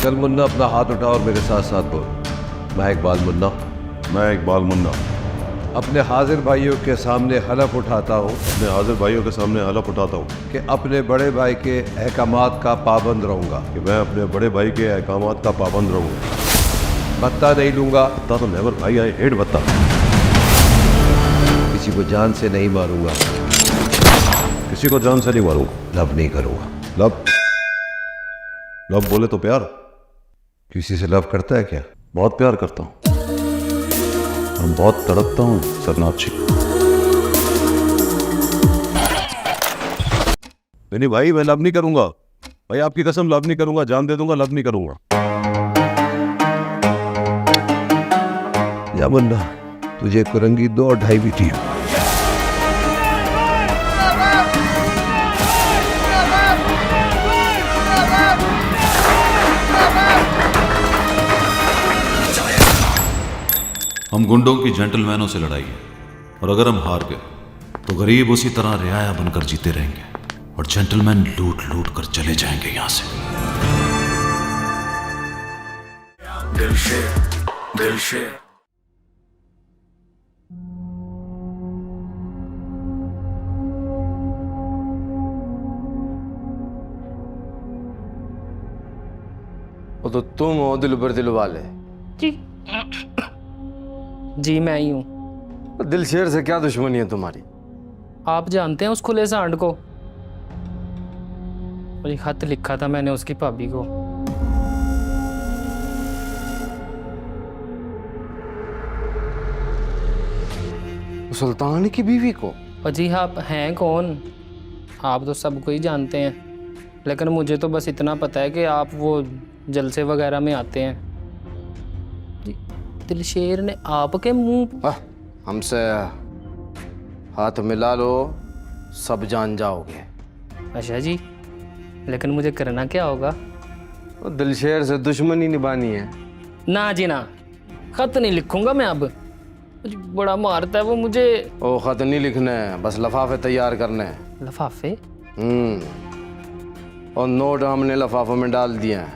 चल मुन्ना, अपना हाथ उठा और मेरे साथ साथ बोल। मैं इकबाल मुन्ना मैं इकबाल मुन्ना अपने हाजिर भाइयों के सामने हलफ उठाता हूँ अपने हाजिर भाइयों के सामने हलफ उठाता हूँ कि अपने बड़े भाई के अहकामात का पाबंद रहूँगा, कि मैं अपने बड़े भाई के अहकामात का पाबंद रहूँगा। भत्ता नहीं लूँगा, बता तो नेवर भाई आई हेट बता। किसी को जान से नहीं मारूंगा, किसी को जान से नहीं मारूंगा, लव नहीं करूँगा। लब लब बोले तो प्यार। किसी से लव करता है क्या? बहुत प्यार करता हूँ और बहुत तड़पता हूँ सरनाथ जी। नहीं भाई, मैं लव नहीं करूंगा भाई, आपकी कसम लव नहीं करूंगा, जान दे दूंगा, लव नहीं करूंगा। या मुन्ना, तुझे कुरंगी 2 और 2.5 भी थी। हम गुंडों की जेंटलमैनों से लड़ाई है, और अगर हम हार गए तो गरीब उसी तरह रियाया बनकर जीते रहेंगे और जेंटलमैन लूट लूट कर चले जाएंगे यहां से। दिल शेर वो तो तुम हो दिल पर दिल वाले। जी मैं ही हूँ। दिल शेर से क्या दुश्मनी है तुम्हारी? आप जानते हैं उस खुले सांड को? और एक खत लिखा था मैंने उसकी भाभी को। सुल्तान की बीवी को? और जी आप हैं कौन? आप तो सबको ही जानते हैं, लेकिन मुझे तो बस इतना पता है कि आप वो जलसे वगैरह में आते हैं। जी, दिलशेर ने आपके मुंह हमसे हाथ मिला लो सब जान जाओगे। अच्छा जी, लेकिन मुझे करना क्या होगा? वो दिल शेर से दुश्मनी निभानी है। ना जी ना, खत नहीं लिखूंगा मैं अब। मुझे बड़ा मारता है वो मुझे। ओ खत नहीं लिखने हैं, बस लफाफे तैयार करने हैं। लफाफे? और नोट हमने लफाफों में डाल दिए हैं,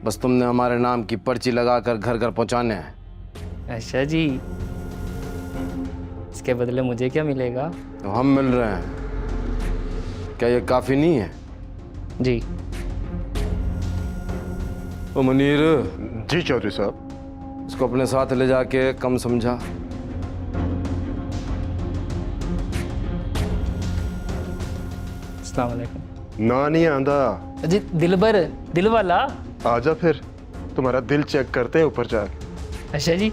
बस तुमने हमारे नाम की पर्ची लगाकर घर घर पहुंचाने हैं। अच्छा जी, इसके बदले मुझे क्या मिलेगा? तो हम मिल रहे हैं, क्या ये काफी नहीं है? जी। ओ मुनीर, जी चौधरी साहब। इसको अपने साथ ले जाके कम समझा। अस्सलाम वालेकुम। ना नहीं आंदा, जी दिलबर, दिल वाला। आजा फिर तुम्हारा दिल चेक करते हैं ऊपर जाके। अच्छा जी।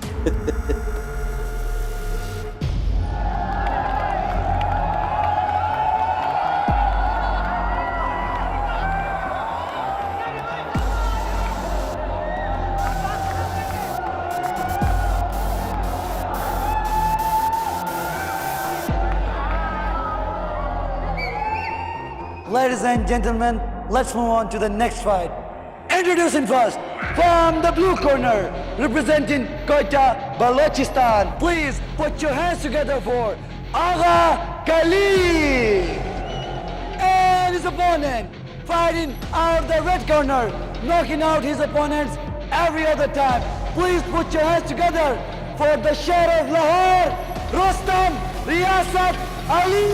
Ladies and gentlemen, let's move on to the next fight. Introducing first, from the blue corner, representing Quetta, Balochistan. Please put your hands together for Agha Khalid. And his opponent, fighting out of the red corner, knocking out his opponents every other time. Please put your hands together for the Shah of Lahore, Rostam Riyasat Ali.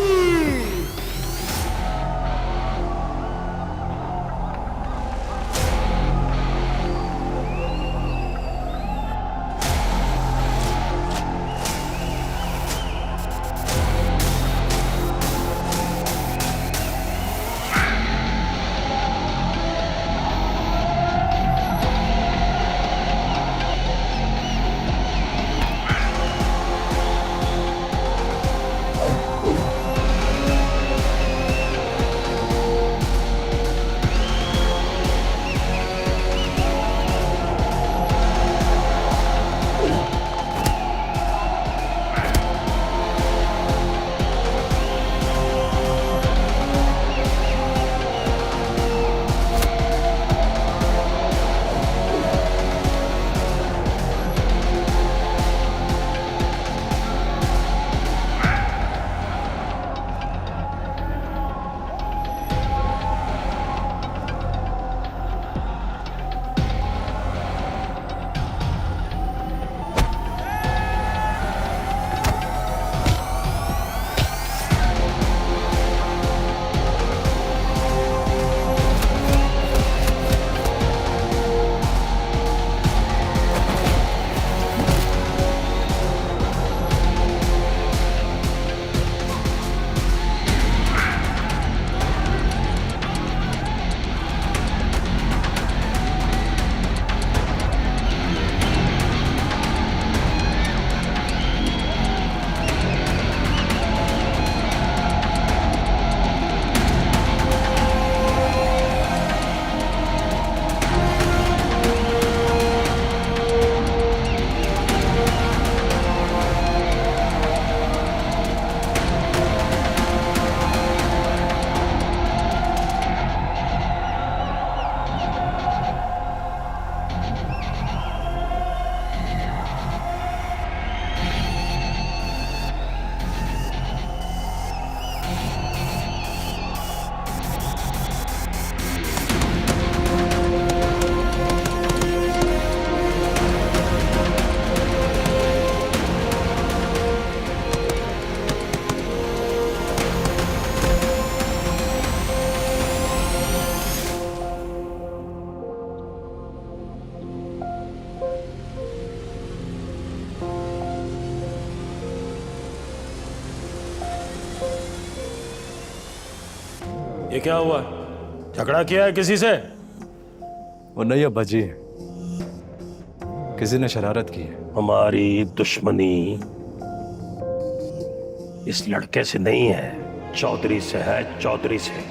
ये क्या हुआ? झगड़ा किया है किसी से? वो नहीं अब्बा जी, किसी ने शरारत की है। हमारी दुश्मनी इस लड़के से नहीं है, चौधरी से है, चौधरी से।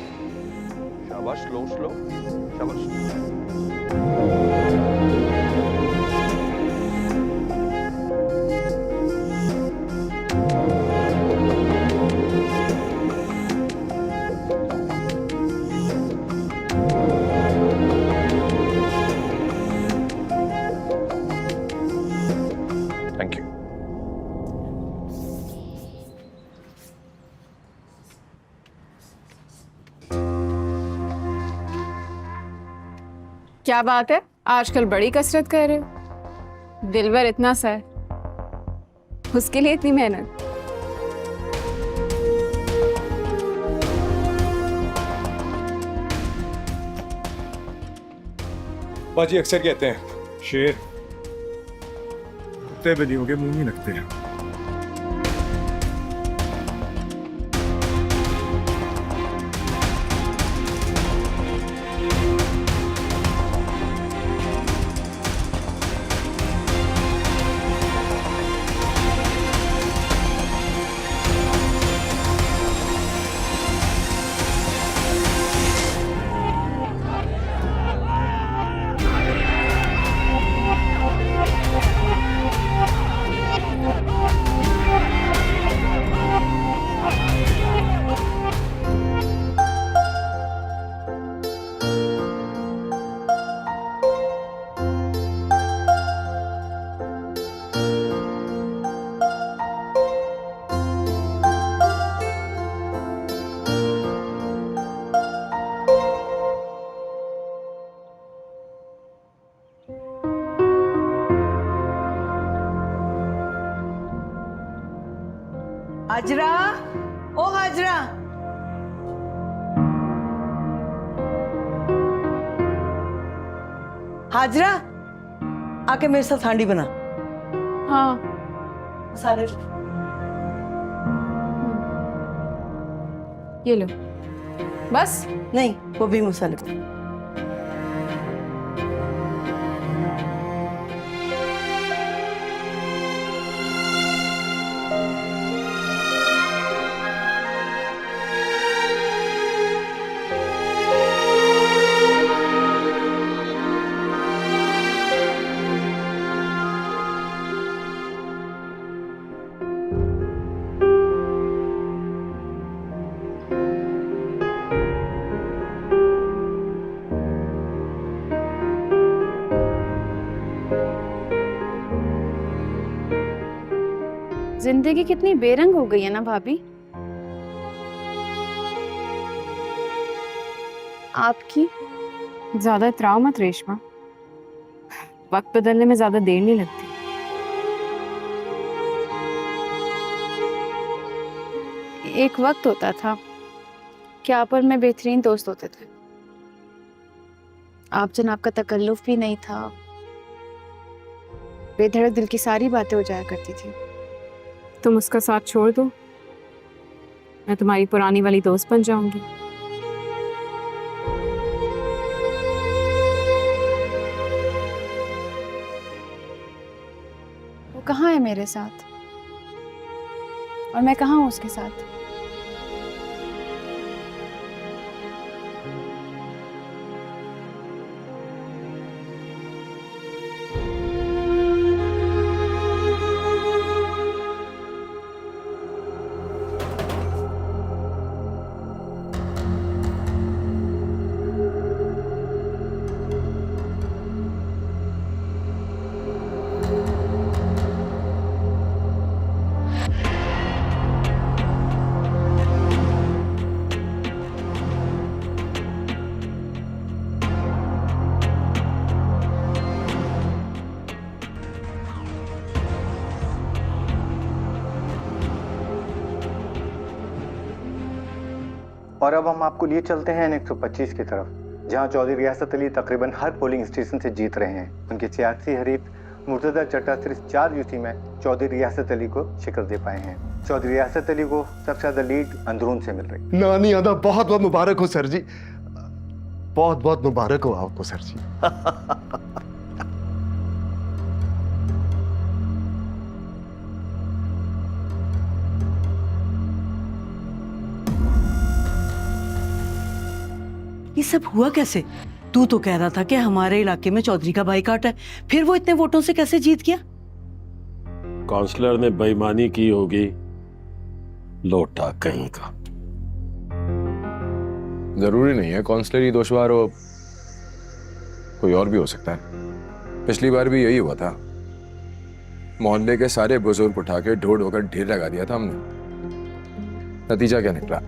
शाबाश, स्लो स्लो, शाबाश। Thank you. क्या बात है, आजकल बड़ी कसरत कर रहे हो। दिलवर इतना सा है, उसके लिए इतनी मेहनत। बाजी अक्सर कहते हैं शेर कुत्ते बिल्लियों के मुंह नहीं लगते हैं। हाजरा, ओ हाजरा, हाजरा, आके मेरे साथ हांडी बना। हाँ, मसाले ये लो। बस नहीं, वो भी मसाले। जिंदगी कितनी बेरंग हो गई है ना भाभी। आपकी ज्यादा इतराओ मत रेशमा, वक्त बदलने में ज्यादा देर नहीं लगती। एक वक्त होता था कि आप और मैं बेहतरीन दोस्त होते थे। आप जनाब का तकल्लुफ भी नहीं था, बेधड़क दिल की सारी बातें हो जाया करती थी। तुम उसका साथ छोड़ दो, मैं तुम्हारी पुरानी वाली दोस्त बन जाऊंगी। वो कहाँ है मेरे साथ और मैं कहाँ हूँ उसके साथ? और अब हम आपको लिए चलते हैं 125 की तरफ, जहां चौधरी रियासत अली तकरीबन हर पोलिंग स्टेशन से जीत रहे हैं। उनके सियासी हरीफ मुर्तज़ा चड्ढा सिर्फ 4 यूसी में चौधरी रियासत अली को शिकस्त दे पाए हैं। चौधरी रियासत अली को सबसे ज्यादा लीड अंदरून से मिल रही। नानी आदा बहुत बहुत मुबारक हो सर जी, बहुत बहुत मुबारक हो आपको सर जी। ये सब हुआ कैसे? तू तो कह रहा था कि हमारे इलाके में चौधरी का बाइकाट है, फिर वो इतने वोटों से कैसे जीत गया? काउंसलर ने बेईमानी की होगी, लोटा कहीं का। जरूरी नहीं है काउंसलर ही दोषवार हो, कोई और भी हो सकता है। पिछली बार भी यही हुआ था, मोहल्ले के सारे बुजुर्ग उठा के ढोड़ होकर ढेर लगा दिया था हमने। नतीजा क्या निकला?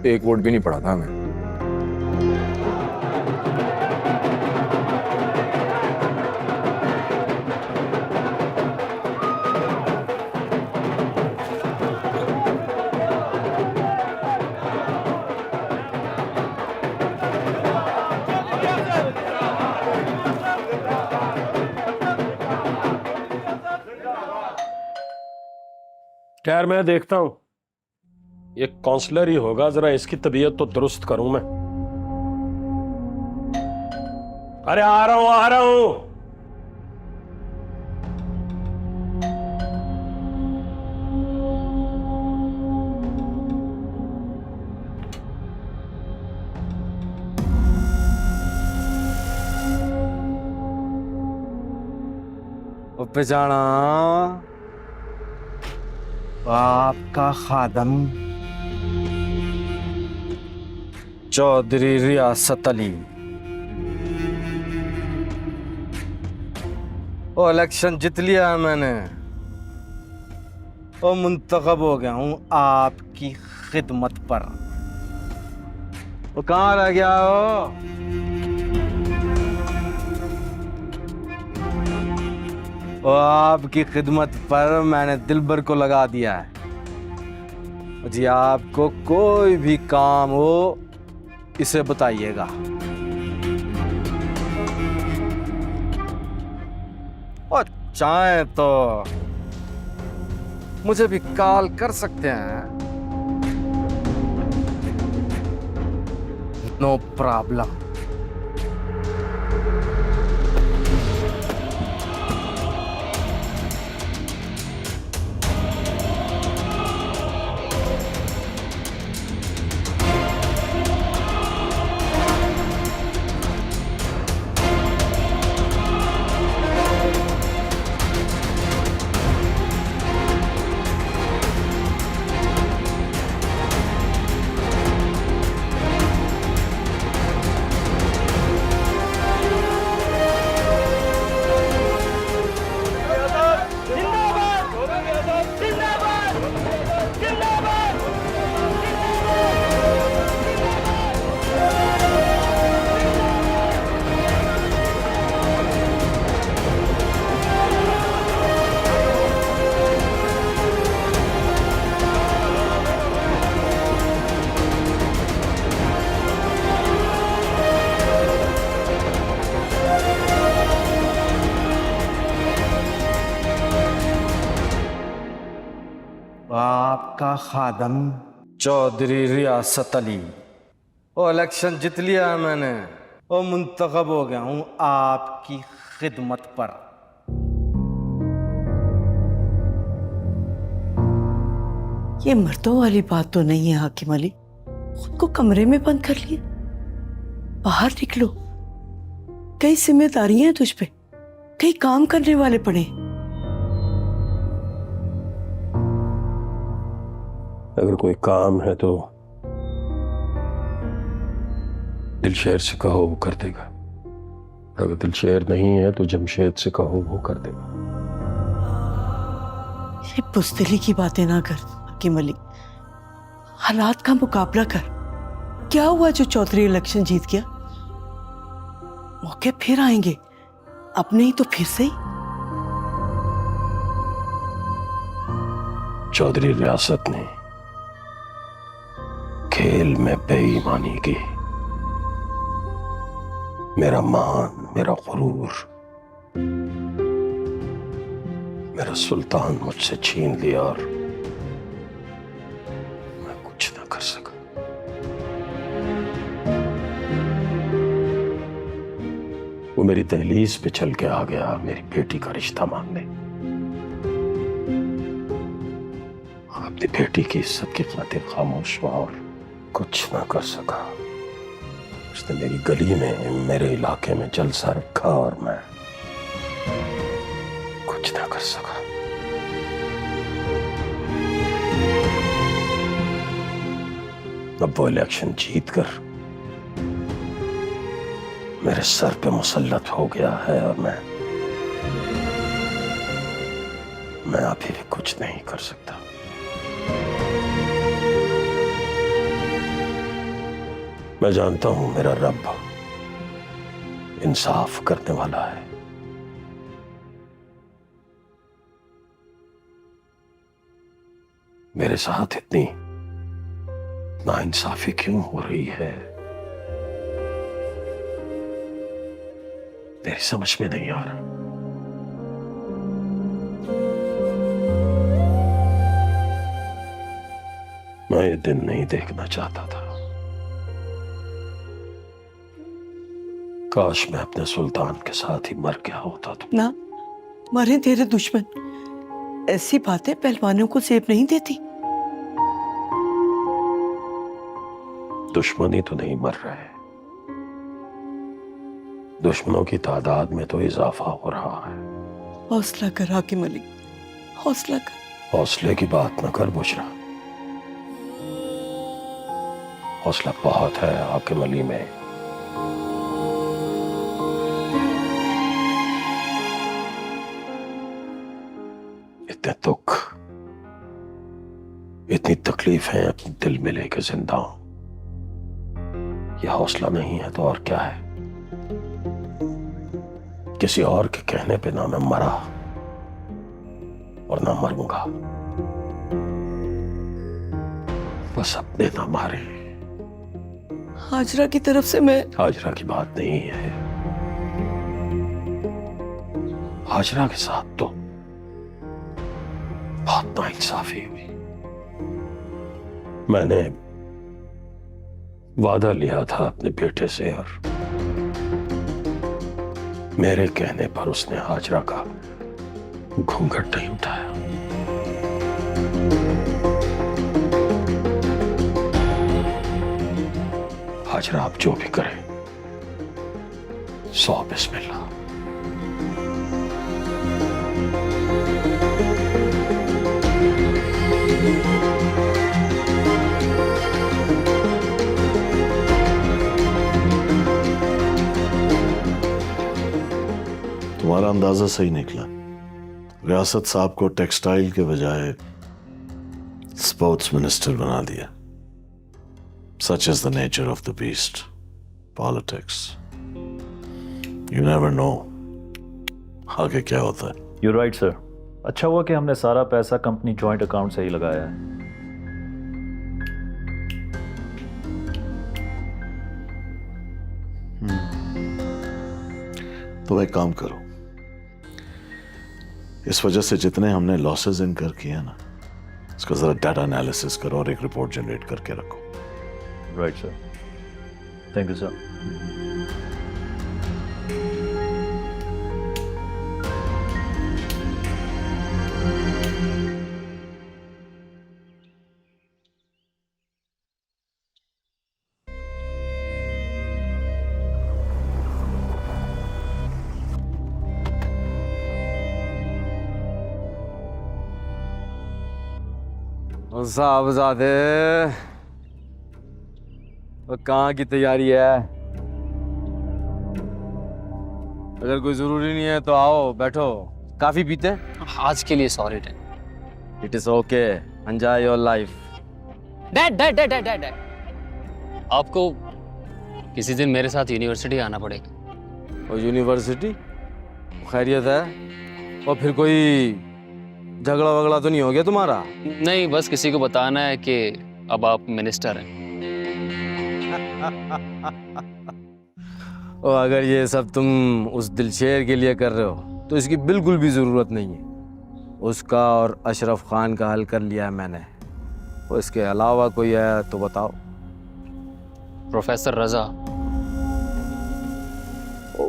एक वोट भी नहीं पड़ा था हमें। खैर मैं देखता हूं, ये काउंसलर ही होगा, जरा इसकी तबीयत तो दुरुस्त करूं मैं। अरे आ रहा हूं, आ रहा हूं। पिछाड़ा आपका खादम चौधरी रियासत अली। ओ इलेक्शन जीत लिया है मैंने, ओ मुंतखब हो गया हूं आपकी खिदमत पर। वो कहाँ रह गया हो? और आपकी खिदमत पर मैंने दिलबर को लगा दिया है जी। आपको कोई भी काम हो इसे बताइएगा। और चाहे तो मुझे भी कॉल कर सकते हैं, नो प्रॉब्लम। आपका खादम चौधरी रियासत अली। ओ इलेक्शन जीत लिया है मैंने, ओ मुंतखब हो गया हूं आपकी खिदमत पर। ये मर्दों वाली बात तो नहीं है हाकिम अली। खुद को कमरे में बंद कर लिया, बाहर निकलो। कई जिम्मेदारियां हैं तुझ पे, कई काम करने वाले पड़े। अगर कोई काम है तो दिलशेर से कहो, वो कर देगा। अगर दिलशेर नहीं है तो जमशेद से कहो, वो कर देगा। ये बुज़दिली की बातें ना कर हाकिम अली, हालात का मुकाबला कर। क्या हुआ जो चौधरी इलेक्शन जीत गया? मौके फिर आएंगे, अब नहीं तो फिर से ही। चौधरी रियासत ने खेल में बेईमानी की। मेरा मान, मेरा गुरूर मेरा सुल्तान मुझसे छीन लिया और मैं कुछ ना कर सका। वो मेरी दहलीज पे चल के आ गया मेरी बेटी का रिश्ता मांगने। अपनी बेटी की इज्जत की खातिर खामोश हुआ और कुछ ना कर सका। उसने मेरी गली में, मेरे इलाके में जलसा रखा और मैं कुछ ना कर सका। अब वो इलेक्शन जीतकर मेरे सर पे मुसल्लत हो गया है और मैं अभी भी कुछ नहीं कर सकता। मैं जानता हूं मेरा रब इंसाफ करने वाला है। मेरे साथ इतनी नाइंसाफी क्यों हो रही है, मेरी समझ में नहीं आ रहा। मैं ये दिन नहीं देखना चाहता था। काश मैं अपने सुल्तान के साथ ही मर गया होता तो। ना मरे तेरे दुश्मन, ऐसी बातें पहलवानों को सेब नहीं देती। दुश्मन ही तो नहीं मर रहे, दुश्मनों की तादाद में तो इजाफा हो रहा है। हौसला कर हाकिम अली, हौसला कर। हौसले की बात न कर बुशरा, हौसला बहुत है हाकिम अली में। इतने दुख, इतनी तकलीफें अपने दिल में लेकर जिंदा हूं, यह हौसला नहीं है तो और क्या है। किसी और के कहने पे ना मैं मरा और ना मरूंगा, बस अपने ना मारे। हाजरा की तरफ से मैं हाजरा की बात नहीं है, हाजरा के साथ तो बहुत नाइंसाफी हुई। मैंने वादा लिया था अपने बेटे से और मेरे कहने पर उसने हाजरा का घूंघट नहीं उठाया। हाजरा आप जो भी करें, 100 बिस्मिल्लाह। तुम्हारा अंदाजा सही निकला। रियासत साहब को टेक्सटाइल के बजाय स्पोर्ट्स मिनिस्टर बना दिया। Such is the nature of the beast. Politics. You never know. आगे क्या होता है? You're right, sir. अच्छा हुआ कि हमने सारा पैसा कंपनी जॉइंट अकाउंट से ही लगाया है। तो एक काम करो, इस वजह से जितने हमने लॉसेस इनकर किए ना, इसका जरा डाटा एनालिसिस करो और एक रिपोर्ट जनरेट करके रखो। Right, sir. Thank you, sir. साहबजादे, कहाँ की तैयारी है? अगर कोई जरूरी नहीं है तो आओ बैठो, काफी पीते हैं। आज के लिए sorry dad. It is okay, enjoy your life. Dad dad dad dad dad, आपको किसी दिन मेरे साथ यूनिवर्सिटी आना पड़ेगा। और यूनिवर्सिटी खैरियत है? और फिर कोई झगड़ा वगड़ा तो नहीं हो गया तुम्हारा? नहीं, बस किसी को बताना है कि अब आप मिनिस्टर हैं। और अगर ये सब तुम उस दिलशेर के लिए कर रहे हो तो इसकी बिल्कुल भी जरूरत नहीं है। उसका और अशरफ खान का हल कर लिया है मैंने। और इसके अलावा कोई है तो बताओ। प्रोफेसर रजा।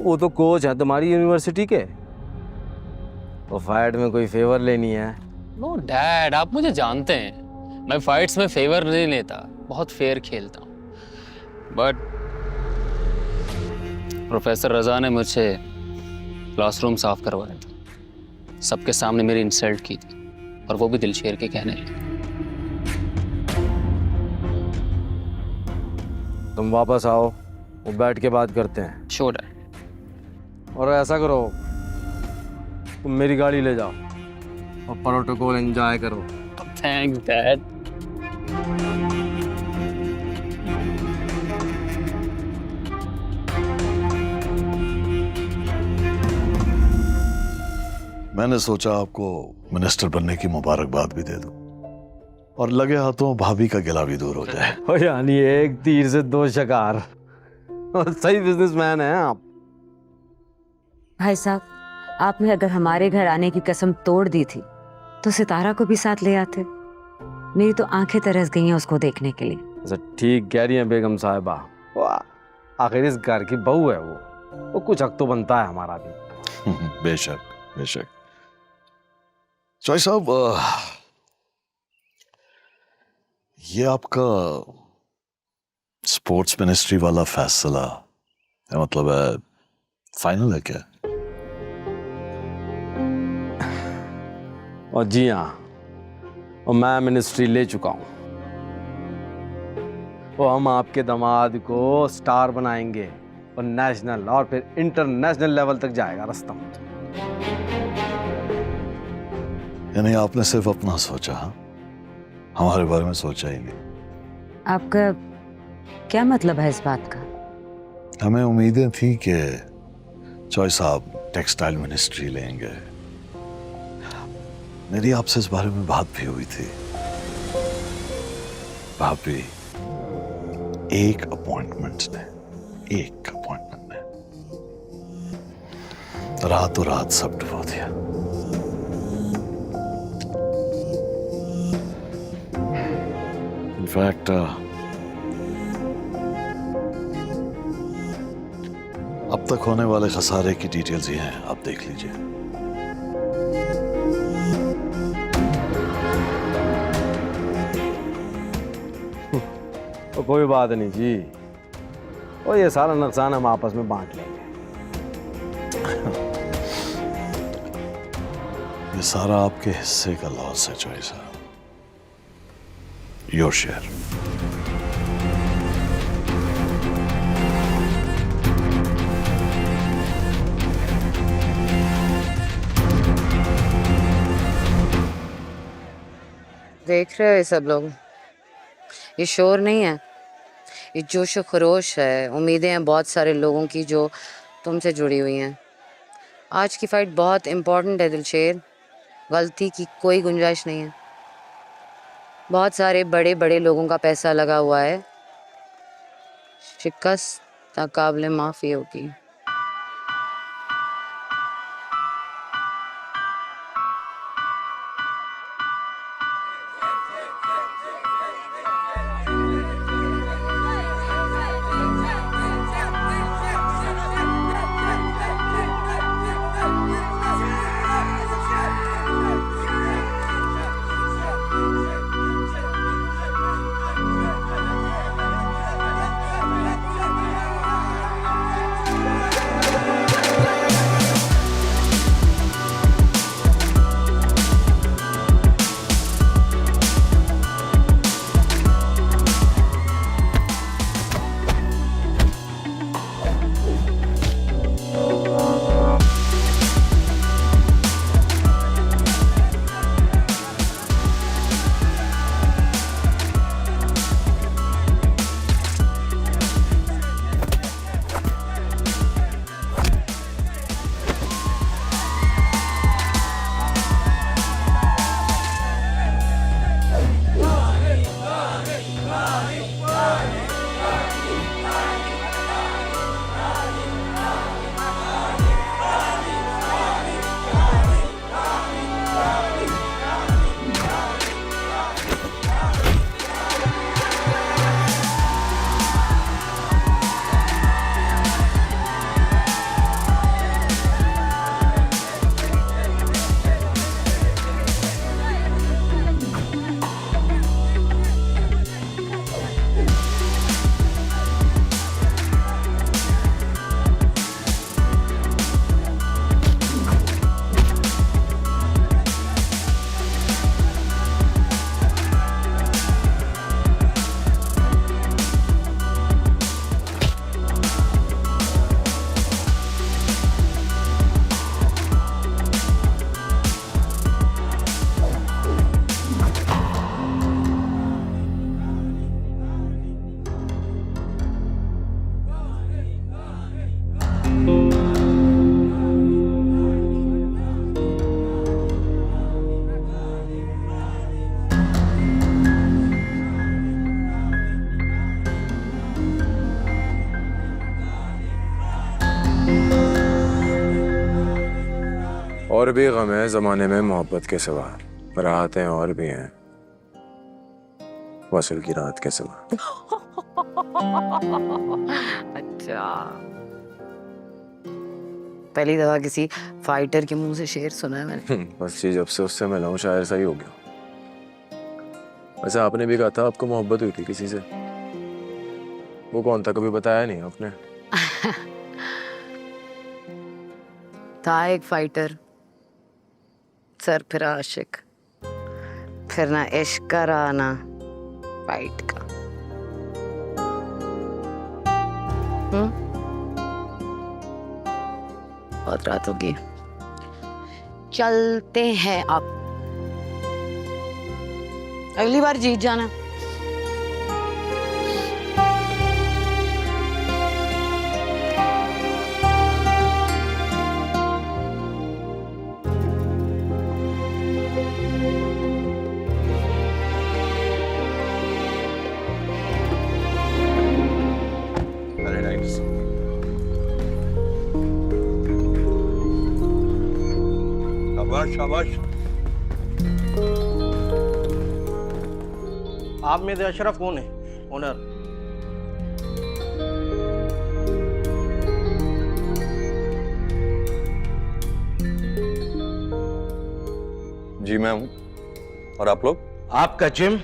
वो तो कोच है तुम्हारी यूनिवर्सिटी के। वो फाइट में कोई फेवर लेनी है? नो डैड, आप मुझे जानते हैं, मैं फाइट्स में फेवर नहीं लेता, बहुत फेयर खेलता हूँ। बट प्रोफेसर रजा ने मुझसे क्लासरूम साफ करवाया था, सबके सामने मेरी इंसल्ट की थी, और वो भी दिलशेर के कहने लगे। तुम वापस आओ, वो बैठ के बात करते हैं। Sure dad. और ऐसा करो, तुम मेरी गाड़ी ले जाओ और प्रोटोकॉल एंजॉय करो। Thanks dad. मैंने सोचा आपको मिनिस्टर बनने की मुबारकबाद भी दे दूं और लगे हाथों भाभी का गिला भी दूर हो जाए। ओ यानी एक तीर से दो शिकार। सही बिजनेसमैन हैं आप। भाई साहब, आपने अगर हमारे घर आने की कसम तोड़ दी थी तो सितारा को भी साथ ले आते। मेरी तो आंखें तरस गई हैं उसको देखने के लिए। अच्छा ठीक कह रही हैं बेगम साहिबा, वो आखिर इस घर की बहू है, वो कुछ हक तो बनता है हमारा भी। बेशक बेशक। चौई साहब, ये आपका स्पोर्ट्स मिनिस्ट्री वाला फैसला मतलब है फाइनल है क्या? और जी हाँ, और मैं मिनिस्ट्री ले चुका हूँ। वो हम आपके दामाद को स्टार बनाएंगे और नेशनल और फिर इंटरनेशनल लेवल तक जाएगा रास्ता। यानी आपने सिर्फ अपना सोचा, हमारे बारे में सोचा ही नहीं। आपका क्या मतलब है इस बात का? हमें उम्मीदें थी कि चौई साहब टेक्सटाइल मिनिस्ट्री लेंगे। मेरी आपसे इस बारे में बात भी हुई थी। भाभी, एक अपॉइंटमेंट ने रातों रात सब डुबो दिया। इनफैक्ट अब तक होने वाले खसारे की डिटेल्स ये हैं, आप देख लीजिए। तो कोई बात नहीं जी, और ये सारा नुकसान हम आपस में बांट लेंगे। ये सारा आपके हिस्से का लॉस है चौई साहब। Your share. देख रहे हो ये सब लोग, ये शोर नहीं है, ये जोश व खरोश है। उम्मीदें हैं बहुत सारे लोगों की जो तुमसे जुड़ी हुई हैं। आज की फाइट बहुत इम्पोर्टेंट है दिलशेर, गलती की कोई गुंजाइश नहीं है। बहुत सारे बड़े बड़े लोगों का पैसा लगा हुआ है, शिकस्त नाकाबिले माफ़ी होगी। और भी गम है जमाने में मोहब्बत के सिवा, राहतें और भी हैं वसल की रात के सिवा। अच्छा, पहली दफा किसी फाइटर के मुंह से शेर सुना है मैंने। बस चीज जब से उससे मिला हूँ शायर सा ही हो गया। वैसे आपने भी कहा था आपको मोहब्बत हुई थी किसी से, वो कौन था कभी बताया नहीं आपने? था एक फाइटर, सर फिर आशिक, फिर ना इश्क का रहा ना फाइट का। बहुत रात होगी, चलते हैं अब, अगली बार जीत जाना। शाबाश। आप में से अशरफ कौन है? ओनर। जी मैं हूं। और आप लोग? आपका जिम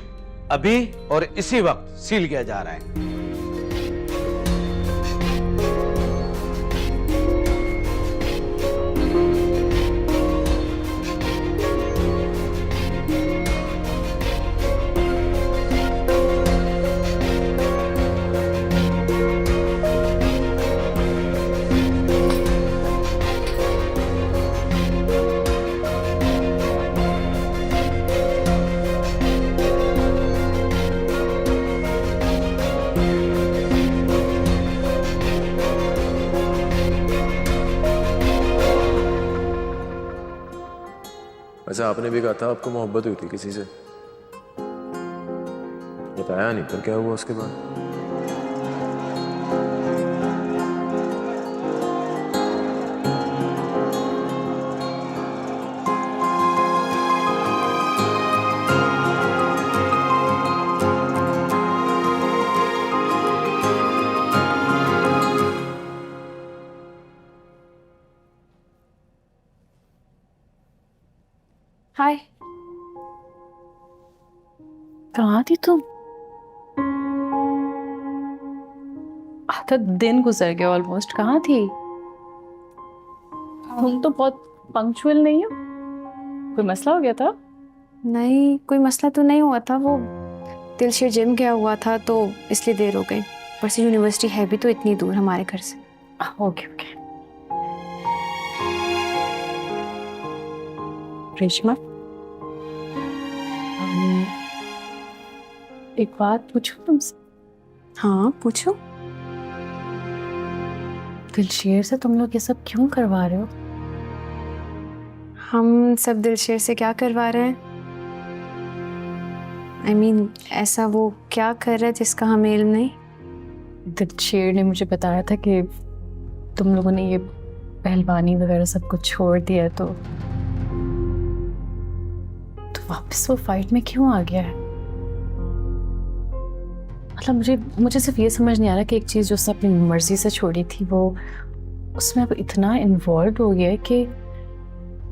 अभी और इसी वक्त सील किया जा रहा है। वैसे आपने भी कहा था आपको मोहब्बत हुई थी किसी से, बताया नहीं, पर क्या हुआ उसके बाद? हाय, कहाँ थी तुम? आधा दिन गुजर गया ऑलमोस्ट, कहाँ थी? तुम तो बहुत पंक्चुअल नहीं हो। कोई मसला हो गया था? नहीं, कोई मसला तो नहीं हुआ था, वो दिलशेर जिम गया हुआ था तो इसलिए देर हो गई। पर से यूनिवर्सिटी है भी तो इतनी दूर हमारे घर से। Okay okay. रेशमा, एक बात पूछूं तुमसे? हाँ पूछो। दिलशेर से तुम लोग ये सब क्यों करवा रहे हो? हम सब दिलशेर से क्या करवा रहे हैं? I mean, ऐसा वो क्या कर रहा है जिसका हमें इल्म नहीं? दिलशेर ने मुझे बताया था कि तुम लोगों ने ये पहलवानी वगैरह सब कुछ छोड़ दिया है, तो वापस वो फाइट में क्यों आ गया है? मतलब मुझे सिर्फ ये समझ नहीं आ रहा कि एक चीज़ जो उसने अपनी मर्जी से छोड़ी थी वो उसमें अब इतना इन्वॉल्व हो गया है कि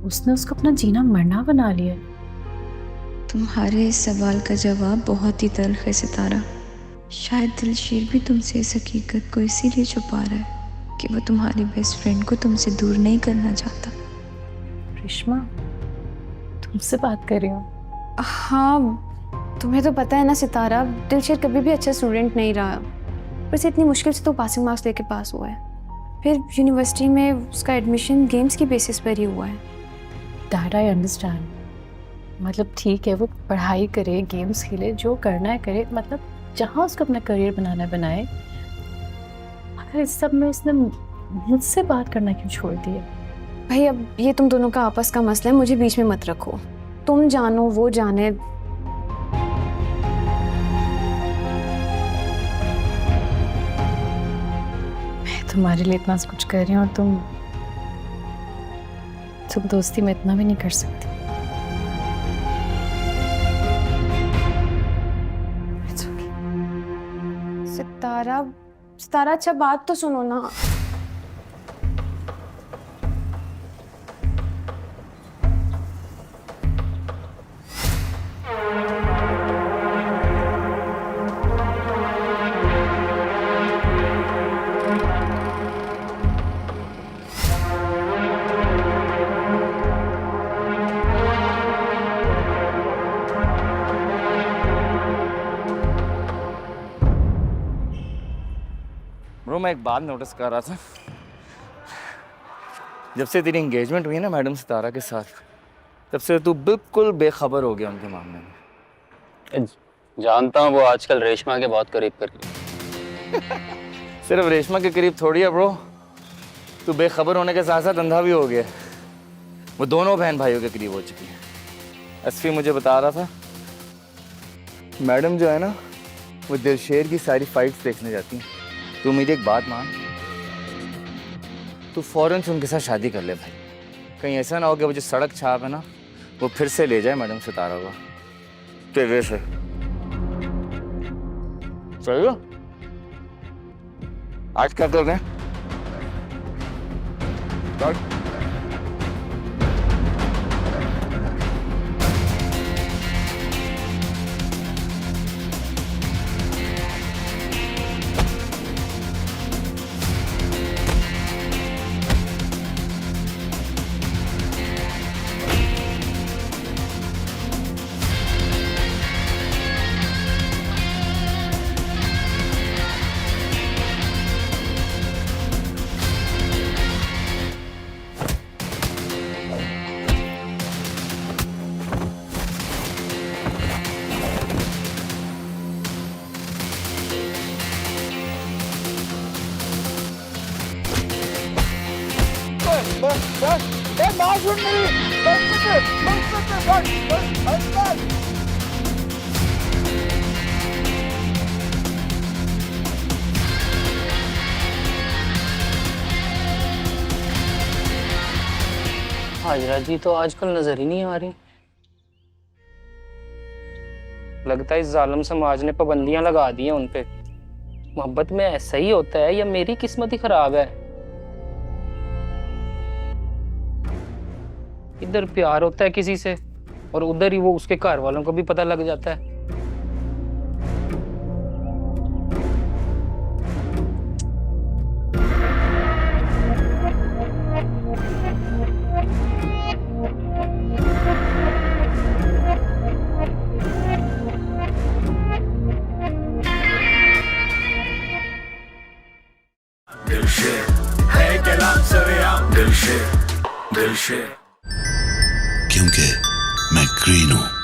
उसने उसको अपना जीना मरना बना लिया। तुम्हारे इस सवाल का जवाब बहुत ही तल्ख है सितारा। शायद दिलशेर भी तुमसे इस हकीकत को इसीलिए छुपा रहा है कि वो तुम्हारी बेस्ट फ्रेंड को तुमसे दूर नहीं करना चाहता। रेशमा, तुमसे बात कर रही हूँ। हाँ, तुम्हें तो पता है ना सितारा, दिलशेर कभी भी अच्छा स्टूडेंट नहीं रहा। वैसे इतनी मुश्किल से तो पासिंग मार्क्स लेके पास हुआ है। फिर यूनिवर्सिटी में उसका एडमिशन गेम्स की बेसिस पर ही हुआ है। That I understand. मतलब ठीक है, वो पढ़ाई करे, गेम्स खेले, जो करना है करे, मतलब जहाँ उसको अपना करियर बनाना है बनाए। मगर इस सब में उसने मुझसे बात करना क्यों छोड़ दिए? भाई अब ये तुम दोनों का आपस का मसला है, मुझे बीच में मत रखो। तुम जानो वो जाने। मैं तुम्हारे लिए इतना कुछ कर रही हूँ और तुम दोस्ती में इतना भी नहीं कर सकती। सितारा, सितारा अच्छा बात तो सुनो ना। ब्रो मैं एक बात नोटिस कर रहा था, जब से तेरी एंगेजमेंट हुई ना मैडम सितारा के साथ, तब से तू बिल्कुल बेखबर हो गया उनके मामले में। जानता हूँ वो आजकल रेशमा के बहुत करीब कर सिर्फ रेशमा के करीब थोड़ी है ब्रो, तू बेखबर होने के साथ साथ अंधा भी हो गया। वो दोनों बहन भाइयों के करीब हो चुकी है। एसपी मुझे बता रहा था मैडम जो है ना वो दिलशेर की सारी फाइट्स देखने जाती हैं। तू मेरी एक बात मान, तू फौरन से उनके साथ शादी कर ले भाई। कहीं ऐसा ना हो कि वो जो सड़क छाप है ना वो फिर से ले जाए मैडम सितारा को तेरे से। सही हो? आज क्या कर रहे हैं? हाजरा जी तो आजकल नजर ही नहीं आ रही। लगता है इस जालिम समाज ने पाबंदियां लगा दी हैं उन पे। मोहब्बत में ऐसा ही होता है या मेरी किस्मत ही खराब है? इधर प्यार होता है किसी से और उधर ही वो उसके घर वालों को भी पता लग जाता है। दिलशेर है कलाम सरेआम, दिलशेर दिलशेर, क्योंकि मैं ग्रीन हूं।